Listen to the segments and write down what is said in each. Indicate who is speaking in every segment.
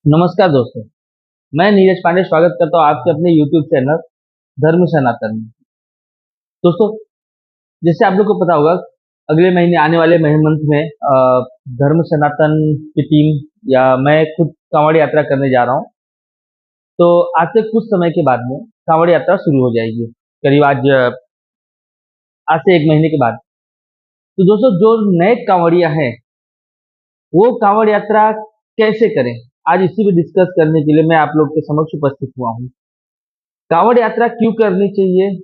Speaker 1: नमस्कार दोस्तों। मैं नीरज पांडे स्वागत करता हूँ आपके अपने YouTube चैनल धर्म सनातन में। दोस्तों, जैसे आप लोग को पता होगा, अगले महीने आने वाले मई मंथ में धर्म सनातन की टीम या मैं खुद कांवड़ यात्रा करने जा रहा हूँ। तो आज से कुछ समय के बाद में कांवड़ यात्रा शुरू हो जाएगी, करीब आज से एक महीने के बाद। तो दोस्तों, जो नए कांवड़िया हैं वो कांवड़ यात्रा कैसे करें, आज इसी पे डिस्कस करने के लिए मैं आप लोग के समक्ष उपस्थित हुआ हूँ। कांवड़ यात्रा क्यों करनी चाहिए,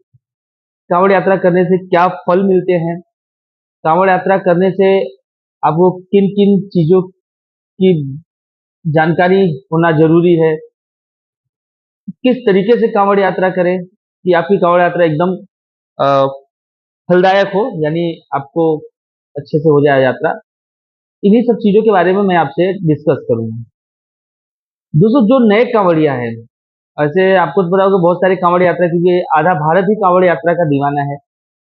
Speaker 1: कांवड़ यात्रा करने से क्या फल मिलते हैं, कांवड़ यात्रा करने से आपको किन किन चीजों की जानकारी होना जरूरी है, किस तरीके से कांवड़ यात्रा करें कि आपकी कांवड़ यात्रा एकदम अ, फलदायक हो, यानी आपको अच्छे से हो जाए यात्रा। इन्हीं सब चीजों के बारे में मैं आपसे डिस्कस करूंगा। दोस्तों, जो नए कांवड़िया हैं, ऐसे आपको तो पता होगा बहुत सारे कांवड़ यात्रा, क्योंकि आधा भारत ही कांवड़ यात्रा का दीवाना है।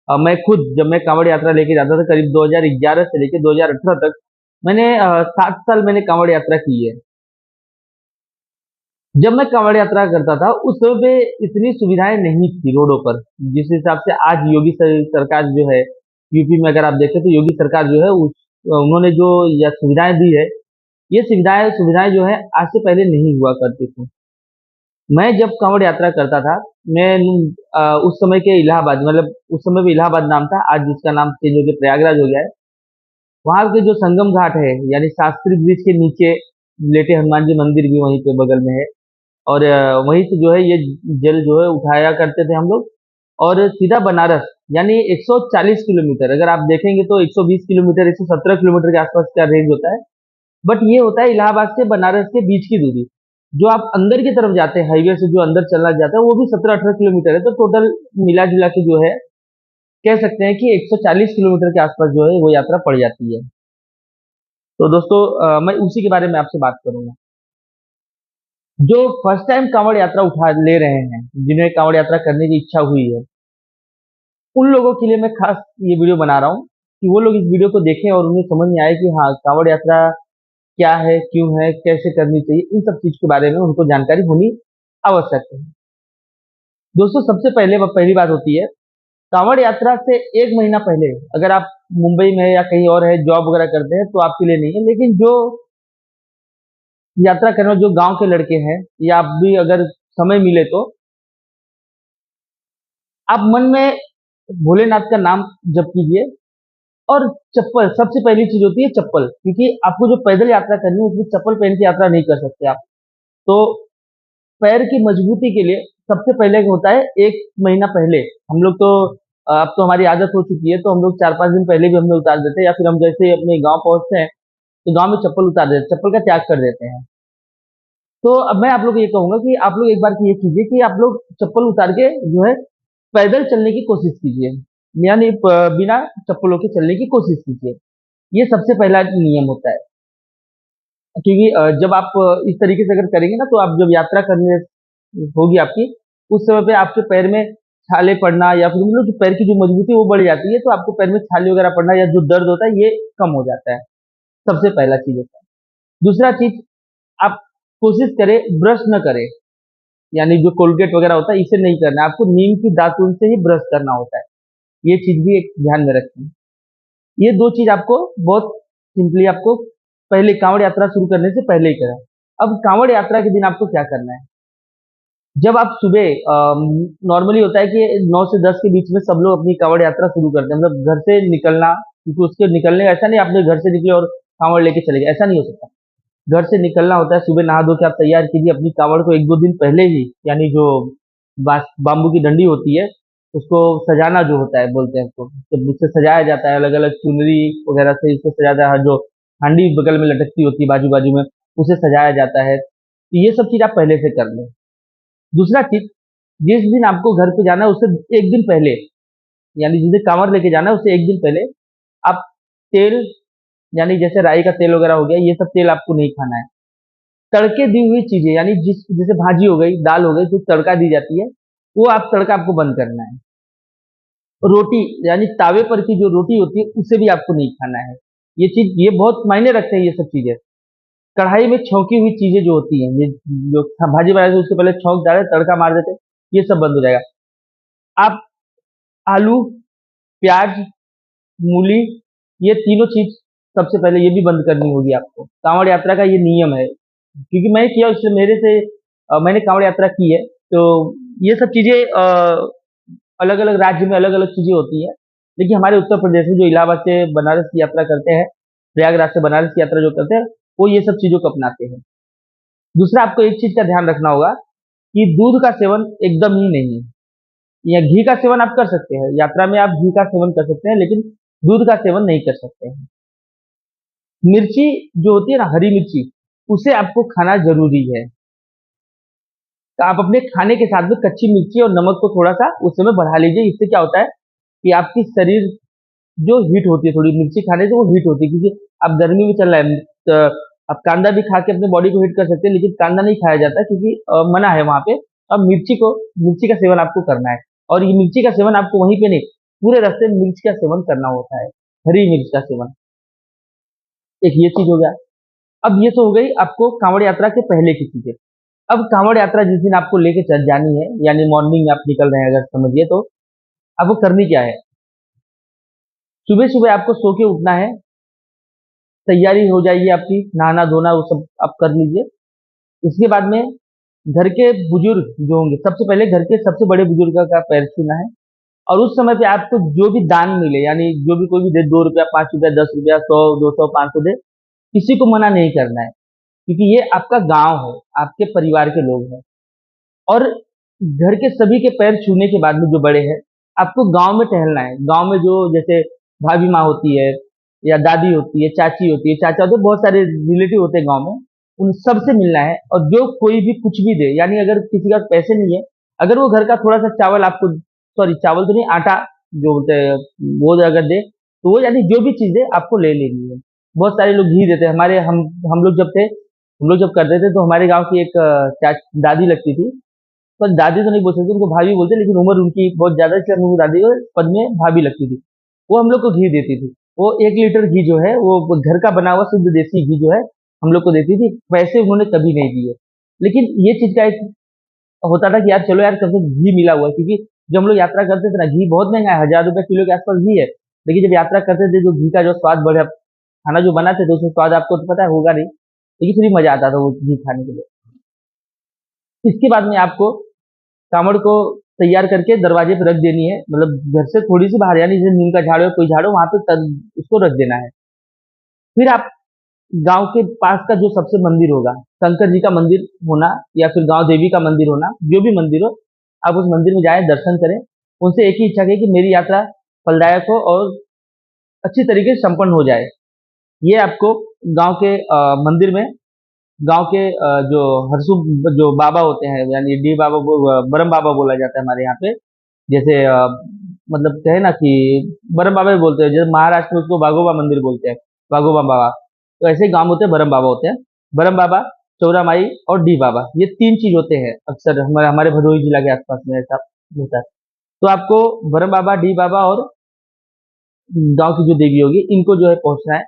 Speaker 1: मैं खुद जब मैं कांवड़ यात्रा लेके जाता था करीब 2011 से लेके 2018 तक, मैंने 7 साल मैंने कांवड़ यात्रा की है। जब मैं कांवड़ यात्रा करता था उस समय पे इतनी सुविधाएं नहीं थी रोडों पर, जिस हिसाब से आज योगी सरकार जो है, यूपी में अगर आप देखें तो योगी सरकार जो है उन्होंने जो यह सुविधाएं दी है, ये सुविधाएं सुविधाएं जो है आज से पहले नहीं हुआ करती थी। मैं जब कांवड़ यात्रा करता था, मैं उस समय के इलाहाबाद, मतलब उस समय भी इलाहाबाद नाम था, आज जिसका नाम चेंज होकर प्रयागराज हो गया है। वहां के जो संगम घाट है, यानी शास्त्री ब्रिज के नीचे लेटे हनुमान जी मंदिर भी वहीं पे बगल में है। और वहीं से जो है ये जल जो है उठाया करते थे हम लोग, और सीधा बनारस, यानी 140 किलोमीटर, अगर आप देखेंगे तो 120 किलोमीटर 117 किलोमीटर के आसपास का रेंज होता है। बट ये होता है इलाहाबाद से बनारस के बीच की दूरी। जो आप अंदर की तरफ जाते हैं, हाईवे से जो अंदर चलना जाता है, वो भी 17-18 किलोमीटर है। तो टोटल मिला जुला के जो है कह सकते हैं कि 140 किलोमीटर के आसपास जो है वो यात्रा पड़ जाती है। तो दोस्तों, मैं उसी के बारे में आपसे बात करूंगा। जो फर्स्ट टाइम कांवड़ यात्रा उठा ले रहे हैं, जिन्हें कांवड़ यात्रा करने की इच्छा हुई है, उन लोगों के लिए मैं खास ये वीडियो बना रहा हूँ कि वो लोग इस वीडियो को देखें और उन्हें समझ में आए कि हाँ, कांवड़ यात्रा क्या है, क्यों है, कैसे करनी चाहिए, इन सब चीज के बारे में उनको जानकारी होनी आवश्यक है। दोस्तों, सबसे पहले पहली बात होती है, कांवड़ यात्रा से एक महीना पहले, अगर आप मुंबई में या कहीं और है जॉब वगैरह करते हैं तो आपके लिए नहीं है, लेकिन जो यात्रा करने वाले जो गांव के लड़के हैं, या आप भी अगर समय मिले तो आप मन में भोलेनाथ का नाम जप कीजिए। और चप्पल सबसे पहली चीज होती है, चप्पल, क्योंकि आपको जो पैदल यात्रा करनी है उसमें चप्पल पहन के यात्रा नहीं कर सकते आप। तो पैर की मजबूती के लिए सबसे पहले होता है, एक महीना पहले हम लोग तो अब तो हमारी आदत हो चुकी है, तो हम लोग 4-5 दिन पहले भी हम लोग उतार देते हैं, या फिर हम जैसे अपने गांव पहुंचते हैं तो गांव में चप्पल उतार देते, चप्पल का त्याग कर देते हैं। तो अब मैं आप लोग को ये कहूंगा कि आप लोग एक बार ये कीजिए कि आप लोग चप्पल उतार के जो है पैदल चलने की कोशिश कीजिए, यानी बिना चप्पलों के चलने की कोशिश कीजिए। ये सबसे पहला नियम होता है, क्योंकि जब आप इस तरीके से अगर करेंगे ना, तो आप जब यात्रा करने होगी आपकी, उस समय पे आपके पैर में छाले पड़ना, या फिर मतलब कि पैर की जो मजबूती है वो बढ़ जाती है, तो आपको पैर में छाले वगैरह पड़ना या जो दर्द होता है ये कम हो जाता है। सबसे पहला चीज होता है। दूसरा चीज, आप कोशिश करें ब्रश न करें, यानी जो कोलगेट वगैरह होता है इसे नहीं करना है, आपको नीम की दातुन से ही ब्रश करना होता है। ये चीज भी एक ध्यान में रखें। ये दो चीज आपको बहुत सिंपली आपको पहले कांवड़ यात्रा शुरू करने से पहले ही करें। अब कांवड़ यात्रा के दिन आपको क्या करना है, जब आप सुबह नॉर्मली होता है कि 9 से 10 के बीच में सब लोग अपनी कांवड़ यात्रा शुरू करते हैं, मतलब घर से निकलना, क्योंकि उसके निकलने का ऐसा नहीं आपने घर से निकले और कांवड़ लेके चले गए, ऐसा नहीं हो सकता। घर से निकलना होता है, सुबह नहा धो के आप तैयार कीजिए अपनी कांवड़ को 1-2 दिन पहले ही, यानी जो बाम्बू की डंडी होती है उसको सजाना जो होता है बोलते हैं उसको, जब उससे सजाया जाता है अलग अलग चुनरी वगैरह से इसको सजाया जाता है, जो हांडी बगल में लटकती होती है बाजू बाजू में, उसे सजाया जाता है। तो ये सब चीज आप पहले से कर लें। दूसरा चीज, जिस दिन आपको घर पे जाना है उससे एक दिन पहले, यानी जिस दिन कांवड़ लेके जाना है उससे एक दिन पहले आप तेल, यानी जैसे राई का तेल वगैरह हो गया, ये सब तेल आपको नहीं खाना है। तड़के दी हुई चीजें, यानी जैसे भाजी हो गई, दाल हो गई, जो तड़का दी जाती है, वो आप तड़का आपको बंद करना है। रोटी, यानी तावे पर की जो रोटी होती है उसे भी आपको नहीं खाना है। ये चीज ये बहुत मायने रखते हैं ये सब चीजें। कढ़ाई में छौंकी हुई चीजें जो होती हैं, ये जो भाजी बनाते हैं उसके पहले छौंक डाले तड़का मार देते हैं, ये सब बंद हो जाएगा। आप आलू, प्याज, मूली, ये तीनों चीज सबसे पहले ये भी बंद करनी होगी आपको। कांवड़ यात्रा का ये नियम है, क्योंकि मैं किया उससे मेरे से मैंने कांवड़ यात्रा की है, तो ये सब चीजें अलग अलग राज्य में अलग अलग चीजें होती है, लेकिन हमारे उत्तर प्रदेश में जो इलाहाबाद से बनारस की यात्रा करते हैं, प्रयागराज से बनारस की यात्रा जो करते हैं, वो ये सब चीजों को अपनाते हैं। दूसरा आपको एक चीज का ध्यान रखना होगा कि दूध का सेवन एकदम ही नहीं, या घी का सेवन आप कर सकते हैं, यात्रा में आप घी का सेवन कर सकते हैं, लेकिन दूध का सेवन नहीं कर सकते हैं। मिर्ची जो होती है ना, हरी मिर्ची, उसे आपको खाना जरूरी है। तो आप अपने खाने के साथ में कच्ची मिर्ची और नमक को थोड़ा सा उस समय बढ़ा लीजिए। इससे क्या होता है कि आपकी शरीर जो हीट होती है, थोड़ी मिर्ची खाने से वो हीट होती है, क्योंकि आप गर्मी में चल रहा है, तो आप कांदा भी खा के अपने बॉडी को हीट कर सकते हैं, लेकिन कांदा नहीं खाया जाता है, क्योंकि मना है वहां पे। अब मिर्ची का सेवन आपको करना है, और ये मिर्ची का सेवन आपको वहीं पे नहीं, पूरे रास्ते में मिर्च का सेवन करना होता है, हरी मिर्च का सेवन। एक ये चीज हो गया। अब ये तो हो गई आपको कांवड़ यात्रा के पहले की चीजें। अब कांवड़ यात्रा जिस दिन आपको लेके चल जानी है, यानी मॉर्निंग में आप निकल रहे हैं अगर समझिए, तो आपको करनी क्या है? सुबह सुबह आपको सो के उठना है, तैयारी हो जाएगी आपकी, नहाना धोना वो सब आप कर लीजिए। इसके बाद में घर के बुजुर्ग जो होंगे, सबसे पहले घर के सबसे बड़े बुजुर्ग का पैर छूना है, और उस समय पे आपको जो भी दान मिले, यानी जो भी कोई भी दे, 2 रुपया, 5 रुपया, 10 रुपया, 100, 200, 500 दे, किसी को मना नहीं करना है, क्योंकि ये आपका गांव है, आपके परिवार के लोग हैं। और घर के सभी के पैर छूने के बाद में जो बड़े हैं, आपको गांव में टहलना है। गांव में जो जैसे भाभी माँ होती है, या दादी होती है, चाची होती है, चाचा होते हैं, बहुत सारे रिलेटिव होते हैं गांव में, उन सबसे मिलना है। और जो कोई भी कुछ भी दे, यानी अगर किसी का पैसे नहीं है, अगर वो घर का थोड़ा सा चावल आपको, सॉरी चावल तो नहीं, आटा जो बोलते हैं, वो अगर दे, तो वो यानी जो भी चीज दे आपको ले लेनी है। बहुत सारे लोग घी देते हैं। हमारे हम लोग जब थे, हम लोग जब करते थे, तो हमारे गांव की एक दादी लगती थी, पर दादी तो नहीं बोल सकते, उनको भाभी बोलते, लेकिन उम्र उनकी बहुत ज्यादा, इसलिए हम लोग दादी को पद में भाभी लगती थी। वो हम लोग को घी देती थी। वो 1 लीटर घी जो है, वो घर का बना हुआ शुद्ध देसी घी जो है, हम लोग को देती थी। पैसे उन्होंने कभी नहीं दिए। लेकिन ये चीज का एक होता था कि यार चलो यार, कब तो घी मिला हुआ है, क्योंकि जब हम लोग यात्रा करते थे ना, घी बहुत महंगा है, 1000 रुपए किलो के आसपास घी है। लेकिन जब यात्रा करते थे, जो घी का जो स्वाद बढ़िया, खाना जो बनाते थे उसमें स्वाद आपको तो पता है होगा नहीं, लेकिन फिर भी मजा आता था वो घी खाने के लिए। इसके बाद में आपको कांवड़ को तैयार करके दरवाजे पे रख देनी है, मतलब घर से थोड़ी सी बाहर, यानी जैसे नीम का झाड़ हो, कोई झाड़ हो, वहां पे उसको रख देना है। फिर आप गांव के पास का जो सबसे मंदिर होगा, शंकर जी का मंदिर होना, या फिर गांव देवी का मंदिर होना, जो भी मंदिर हो, आप उस मंदिर में जाएं, दर्शन करें। उनसे एक ही इच्छा करें कि मेरी यात्रा फलदायक हो और अच्छी तरीके से संपन्न हो जाए। ये आपको गांव के मंदिर में, गांव के जो हरसु जो बाबा होते हैं, यानी डी बाबा बरम बाबा बोला जाता है हमारे यहाँ पे, जैसे मतलब कहे ना कि बरम बाबा भी बोलते हैं, जैसे महाराष्ट्र में उसको बागोबा मंदिर बोलते हैं, बागोबा बाबा। तो ऐसे ही गांव होते हैं, बरम बाबा होते हैं। बरम बाबा, चौरा माई और डी बाबा, ये 3 चीज होते हैं अक्सर हमारे हमारे भदोही जिला के आसपास में, ऐसा होता है। तो आपको बरम बाबा, डी बाबा और गांव की जो देवी होगी, इनको जो है पहुंचना है।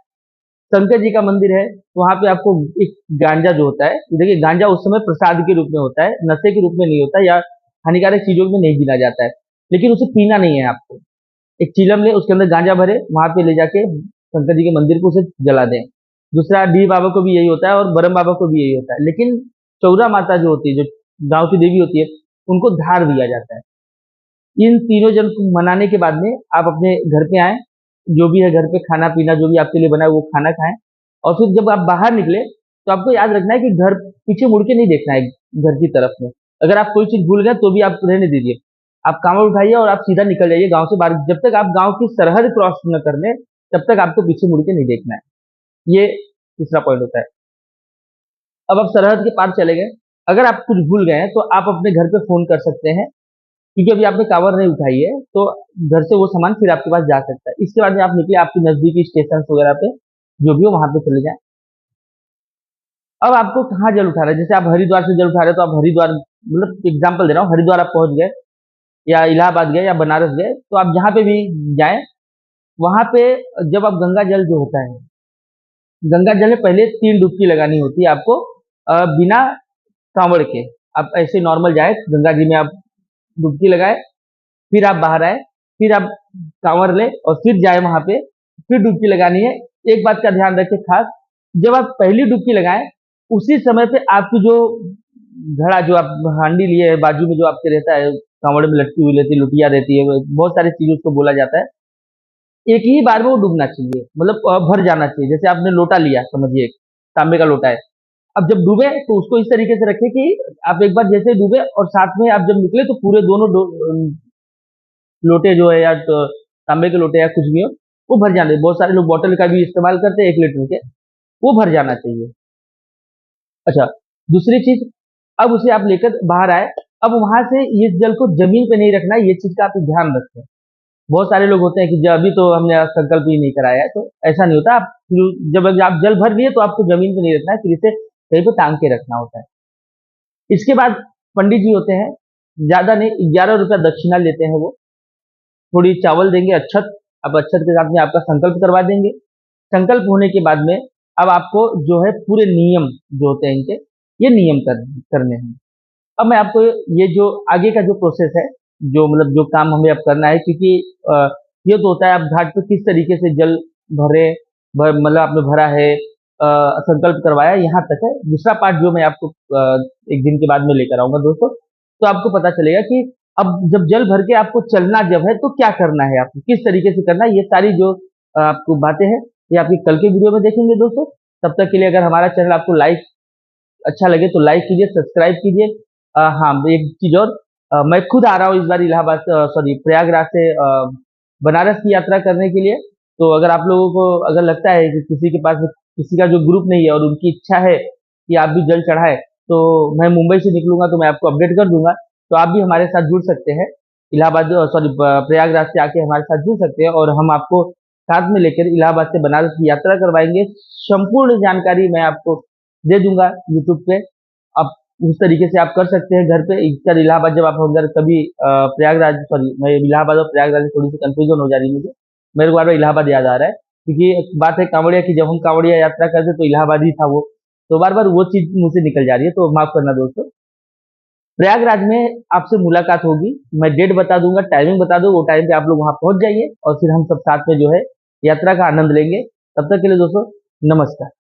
Speaker 1: शंकर जी का मंदिर है, तो वहां पे आपको एक गांजा जो होता है, देखिए गांजा उस समय प्रसाद के रूप में होता है, नशे के रूप में नहीं होता, या हानिकारक चीजों में नहीं गिना जाता है, लेकिन उसे पीना नहीं है आपको। एक चीलम ले, उसके अंदर गांजा भरे, वहां पे ले जाके शंकर जी के मंदिर को उसे जला दें। दूसरा, डी बाबा को भी यही होता है और बरम बाबा को भी यही होता है, लेकिन चौरा माता जो होती है, जो गांव की देवी होती है, उनको धार दिया जाता है। इन तीनों जन को मनाने के बाद में आप अपने घर पे आए, जो भी है घर पे खाना पीना जो भी आपके लिए बना है वो खाना खाएं। और फिर जब आप बाहर निकले, तो आपको याद रखना है कि घर पीछे मुड़ के नहीं देखना है घर की तरफ में। अगर आप कोई चीज भूल गए तो भी आप रहने दीजिए, आप कांवड़ उठाइए और आप सीधा निकल जाइए गांव से बाहर। जब तक आप गांव की सरहद क्रॉस न कर ले, तब तक आपको पीछे मुड़ के नहीं देखना है। ये तीसरा पॉइंट होता है। अब आप सरहद के पार चले गए, अगर आप कुछ भूल गए हैं तो आप अपने घर पे फोन कर सकते हैं, क्योंकि अभी आपने कांवर नहीं उठाई है, तो घर से वो सामान फिर आपके पास जा सकता है। इसके बाद में आप निकले आपके नजदीकी स्टेशन वगैरह पे, जो भी हो वहां पे चले जाएं। अब आपको कहाँ जल उठा रहे हैं, जैसे आप हरिद्वार से जल उठा रहे हैं, तो आप हरिद्वार, मतलब एग्जाम्पल दे रहा हूँ, हरिद्वार आप पहुंच गए, या इलाहाबाद गए, या बनारस गए, तो आप जहाँ पे भी जाएं, वहां पे जब आप गंगा जल जो होता है, गंगा जल में पहले 3 डुबकी लगानी होती है आपको, बिना कांवड़ के। आप ऐसे नॉर्मल जाए गंगा जी में, आप डुबकी लगाए, फिर आप बाहर आए, फिर आप कांवर ले और फिर जाए वहां पे, फिर डुबकी लगानी है। एक बात का ध्यान रखें खास, जब आप पहली डुबकी लगाएं उसी समय पे आपकी जो घड़ा, जो आप हांडी लिए है, बाजू में जो आपके रहता है, कांवड़ में लटकी हुई रहती है, लुटिया रहती है, बहुत सारी चीजें उसको बोला जाता है। एक ही बार में वो डूबना चाहिए, मतलब भर जाना चाहिए। जैसे आपने लोटा लिया, समझिए तांबे का लोटा है, अब जब डूबे तो उसको इस तरीके से रखें कि आप एक बार जैसे डूबे और साथ में आप जब निकले तो पूरे दोनों लोटे जो है, या तो तांबे के लोटे या कुछ भी हो, वो भर जाने। बहुत सारे लोग बॉटल का भी इस्तेमाल करते हैं 1 लीटर के, वो भर जाना चाहिए। अच्छा, दूसरी चीज, अब उसे आप लेकर बाहर आए, अब वहां से इस जल को जमीन पे नहीं रखना है, ये चीज का आप ध्यान रखें। बहुत सारे लोग होते हैं कि अभी तो हमने संकल्प ही नहीं कराया है, तो ऐसा नहीं होता। आप जब आप जल भर लिए तो आपको जमीन पे नहीं रखना है, फिर इसे कहीं पे टांग के रखना होता है। इसके बाद पंडित जी होते हैं, ज्यादा नहीं, 11 रुपया दक्षिणा लेते हैं वो, थोड़ी चावल देंगे, अच्छत, अब अच्छत के साथ में आपका संकल्प करवा देंगे। संकल्प होने के बाद में अब आपको जो है पूरे नियम जो होते हैं इनके, ये नियम करने हैं। अब मैं आपको ये जो आगे का जो प्रोसेस है, जो मतलब जो काम हमें अब करना है, क्योंकि ये तो होता है आप घाट पे किस तरीके से जल भरे, मतलब आपने भरा है, संकल्प करवाया, यहाँ तक है। दूसरा पार्ट जो मैं आपको एक दिन के बाद में लेकर आऊंगा दोस्तों, तो आपको पता चलेगा कि अब जब जल भर के आपको चलना जब है तो क्या करना है, आपको किस तरीके से करना है। ये सारी जो आपको बातें हैं, ये आपकी कल के वीडियो में देखेंगे दोस्तों। तब तक के लिए अगर हमारा चैनल आपको लाइक अच्छा लगे तो लाइक कीजिए, सब्सक्राइब कीजिए। हाँ, एक चीज और, मैं खुद आ रहा हूँ इस बार इलाहाबाद, सॉरी प्रयागराज से बनारस की यात्रा करने के लिए। तो अगर आप लोगों को अगर लगता है कि किसी के पास किसी का जो ग्रुप नहीं है और उनकी इच्छा है कि आप भी जल चढ़ाए, तो मैं मुंबई से निकलूंगा तो मैं आपको अपडेट कर दूंगा, तो आप भी हमारे साथ जुड़ सकते हैं। इलाहाबाद, सॉरी प्रयागराज से आके हमारे साथ जुड़ सकते हैं, और हम आपको साथ में लेकर इलाहाबाद से बनारस की यात्रा करवाएंगे। संपूर्ण जानकारी मैं आपको दे दूंगा यूट्यूब पे। आप उस तरीके से आप कर सकते हैं घर पे। इधर इलाहाबाद जब आप अगर कभी प्रयागराज, सॉरी मैं इलाहाबाद और प्रयागराज में थोड़ी सी कंफ्यूजन हो जा रही है मुझे, मेरे को बार बार इलाहाबाद याद आ रहा है, क्योंकि एक बात है कांवड़िया की, जब हम कांवड़िया यात्रा करते तो इलाहाबाद ही था वो, तो बार बार वो चीज मुंह से निकल जा रही है, तो माफ करना दोस्तों। प्रयागराज में आपसे मुलाकात होगी, मैं डेट बता दूंगा, टाइमिंग बता दूंगा, वो टाइम पे आप लोग वहां पहुंच जाइए और फिर हम सब साथ में जो है यात्रा का आनंद लेंगे। तब तक के लिए दोस्तों, नमस्कार।